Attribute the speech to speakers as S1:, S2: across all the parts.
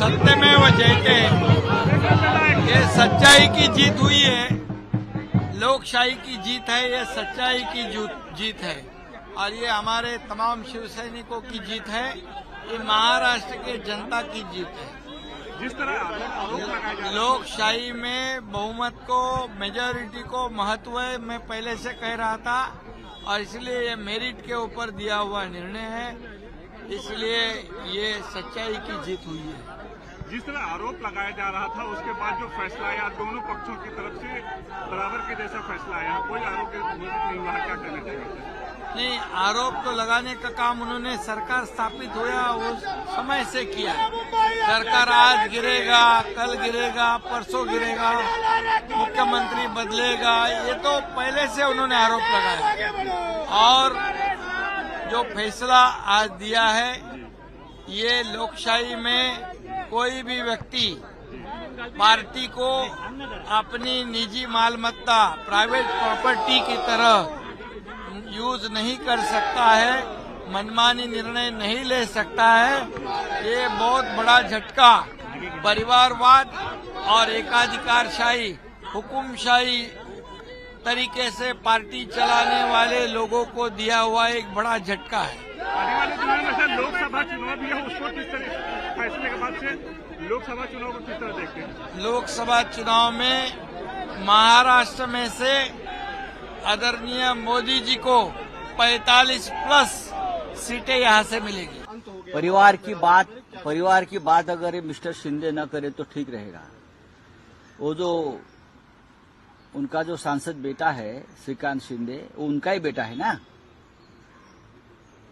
S1: सत्यमेव जयते, ये सच्चाई की जीत हुई है, लोकशाही की जीत है, ये सच्चाई की जीत है और ये हमारे तमाम शिव सैनिकों की जीत है, ये महाराष्ट्र के जनता की जीत है।
S2: जिस तरह आरोप लगाए जा रहे हैं,
S1: लोकशाही में बहुमत को, मेजॉरिटी को महत्व है, मैं पहले से कह रहा था और इसलिए ये मेरिट के ऊपर दिया हुआ निर्णय है, इसलिए ये सच्चाई की जीत हुई है।
S2: जिस तरह आरोप लगाया जा रहा था उसके बाद जो फैसला आया दोनों पक्षों की तरफ से बराबर के जैसा फैसला आया, कोई आरोप नहीं हुआ, क्या कहना चाहिए?
S1: नहीं, आरोप तो लगाने का काम उन्होंने सरकार स्थापित हुआ उस समय से किया है। सरकार आज गिरेगा, कल गिरेगा, परसों गिरेगा, मुख्यमंत्री बदलेगा, ये तो पहले से उन्होंने आरोप लगाया और जो फैसला आज दिया है ये लोकशाही में कोई भी व्यक्ति पार्टी को अपनी निजी मालमत्ता, प्राइवेट प्रॉपर्टी की तरह यूज नहीं कर सकता है, मनमानी निर्णय नहीं ले सकता है। ये बहुत बड़ा झटका परिवारवाद और एकाधिकारशाही, हुकुमशाही तरीके से पार्टी चलाने वाले लोगों को दिया हुआ एक बड़ा झटका है।
S2: आने वाले दिनों में सर लोकसभा चुनाव भी है, उसको किस तरह फैसले के बाद से लोकसभा चुनाव को किस तरह देखते हैं?
S1: लोकसभा चुनाव में महाराष्ट्र में से आदरणीय मोदी जी को 45+ सीटें यहां से मिलेगी।
S3: परिवार की बात अगर ये मिस्टर शिंदे न करे तो ठीक रहेगा। वो जो उनका जो सांसद बेटा है श्रीकांत शिंदे, वो उनका ही बेटा है ना।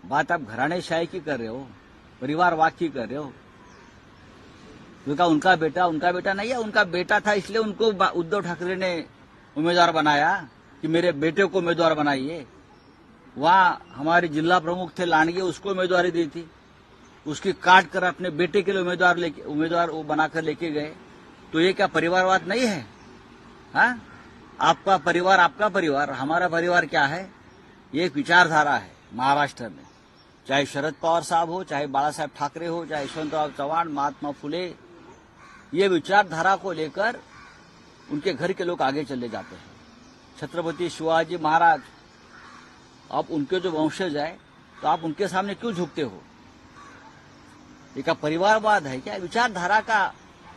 S3: बात आप घरानेशाही की कर रहे हो, परिवारवाद की कर रहे हो। क्योंकि उनका बेटा नहीं है, उनका बेटा था इसलिए उनको उद्धव ठाकरे ने उम्मीदवार बनाया कि मेरे बेटे को उम्मीदवार बनाइए। वहां हमारे जिला प्रमुख थे लांडगे, उसको उम्मीदवारी दी थी, उसकी काट कर अपने बेटे के लिए उम्मीदवार वो बनाकर लेके गए। तो ये क्या परिवारवाद नहीं है? हाँ, आपका परिवार, हमारा परिवार क्या है? ये एक विचारधारा है महाराष्ट्र में, चाहे शरद पवार साहब हो, चाहे बाला साहेब ठाकरे हो, चाहे यशवंतराव चव्हाण, महात्मा फुले, ये विचारधारा को लेकर उनके घर के लोग आगे चले जाते हैं। छत्रपति शिवाजी महाराज, आप उनके जो वंशज है तो आप उनके सामने क्यों झुकते हो? ये क्या परिवारवाद है? क्या विचारधारा का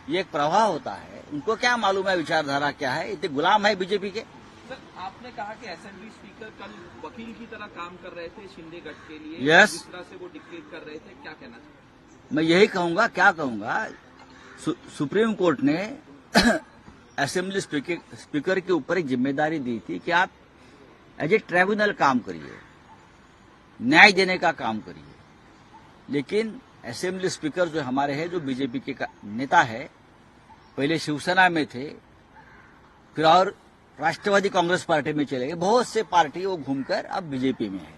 S3: ये एक प्रभाव होता है। उनको क्या मालूम है विचारधारा क्या है? इतने गुलाम है बीजेपी के।
S4: सर, आपने कहा कि असेंबली स्पीकर कल वकील की तरह काम कर रहे थे शिंदे गठ के लिए,
S3: यस,
S4: जिस तरह से वो डिक्टेट कर रहे थे, क्या कहना चाहिए?
S3: मैं यही कहूंगा, क्या कहूंगा, सुप्रीम कोर्ट ने असेंबली स्पीकर के ऊपर एक जिम्मेदारी दी थी कि आप एज ए ट्राइब्यूनल काम करिए, न्याय देने का काम करिए। लेकिन असेंबली स्पीकर जो हमारे हैं, जो बीजेपी के नेता है, पहले शिवसेना में थे, फिर और राष्ट्रवादी कांग्रेस पार्टी में चले गए, बहुत से पार्टी वो घूमकर अब बीजेपी में है।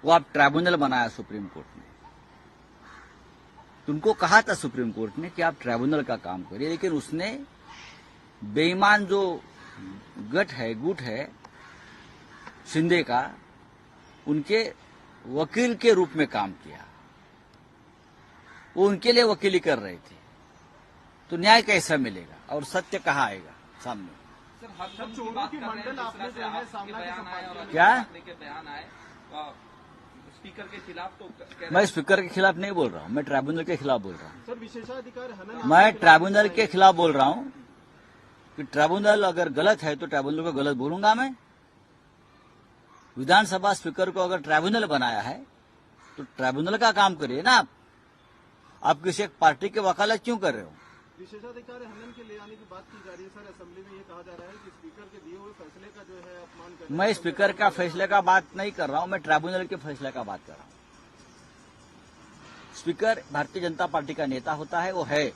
S3: वो अब ट्राइब्यूनल बनाया सुप्रीम कोर्ट ने। तुमको कहा था सुप्रीम कोर्ट ने कि आप ट्राइब्यूनल का काम करिए, लेकिन उसने बेईमान जो गुट है शिंदे का, उनके वकील के रूप में काम किया। वो उनके लिए वकीली कर रहे थे। तो न्याय कैसा मिलेगा और सत्य कहाँ आएगा सामने?
S4: सर, हर चोरों की मंडल आपने जो है सामना
S3: क्या
S4: बयान आए स्पीकर के खिलाफ, तो
S3: मैं स्पीकर के खिलाफ नहीं बोल रहा हूँ, मैं ट्राइब्यूनल के खिलाफ बोल रहा हूँ।
S2: सर, विशेषाधिकार हनन,
S3: मैं ट्राइब्यूनल के खिलाफ बोल रहा हूँ कि ट्राइब्यूनल अगर गलत है तो ट्राइब्यूनल को गलत बोलूंगा मैं। विधानसभा स्पीकर को अगर ट्राइब्यूनल बनाया है तो ट्राइब्यूनल का काम करिए ना। आप किसी एक पार्टी के वकालत क्यों कर रहे हो?
S2: विशेषाधिकार हनन के ले आने की बात की जा रही है सर। असेंबली में ये कहा जा रहा है कि स्पीकर के दिए हुए फैसले का जो है अपमान कर रहे हैं।
S3: मैं स्पीकर का फैसले का बात नहीं कर रहा हूं, मैं ट्राइब्यूनल के फैसले का बात कर रहा हूं। स्पीकर भारतीय जनता पार्टी का नेता होता है, वो है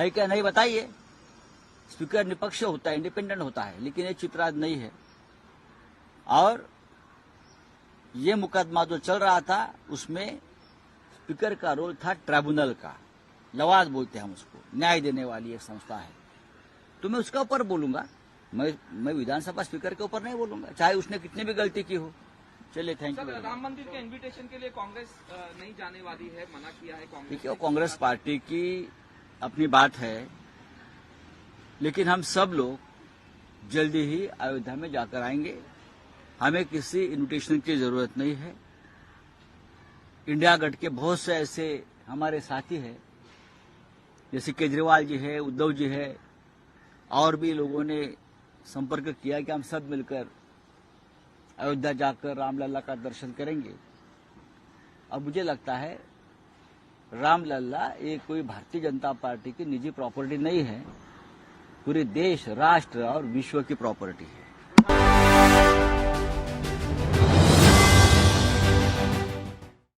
S3: क्या नहीं बताइए? स्पीकर निपक्ष होता है, इंडिपेंडेंट होता है, लेकिन ये चित्र आज नहीं है। और ये मुकदमा जो चल रहा था उसमें स्पीकर का रोल था ट्राइब्यूनल का, लवाज बोलते हैं हम उसको, न्याय देने वाली एक संस्था है। तो मैं उसके ऊपर बोलूंगा, मैं विधानसभा स्पीकर के ऊपर नहीं बोलूंगा, चाहे उसने कितनी भी गलती की हो, चलिए, थैंक
S4: सर,
S3: यू।
S4: राम मंदिर के इनविटेशन के लिए कांग्रेस नहीं जाने वाली है, मना किया है कांग्रेस।
S3: देखिए, कांग्रेस पार्टी की अपनी बात है, लेकिन हम सब लोग जल्दी ही अयोध्या में जाकर आएंगे। हमें किसी इन्विटेशन की जरूरत नहीं है। इंडिया गठ के बहुत से ऐसे हमारे साथी हैं, जैसे केजरीवाल जी है, उद्धव जी है, और भी लोगों ने संपर्क किया कि हम सब मिलकर अयोध्या जाकर रामलला का दर्शन करेंगे। अब मुझे लगता है रामलला ये कोई भारतीय जनता पार्टी की निजी प्रॉपर्टी नहीं है, पूरे देश, राष्ट्र और विश्व की प्रॉपर्टी है।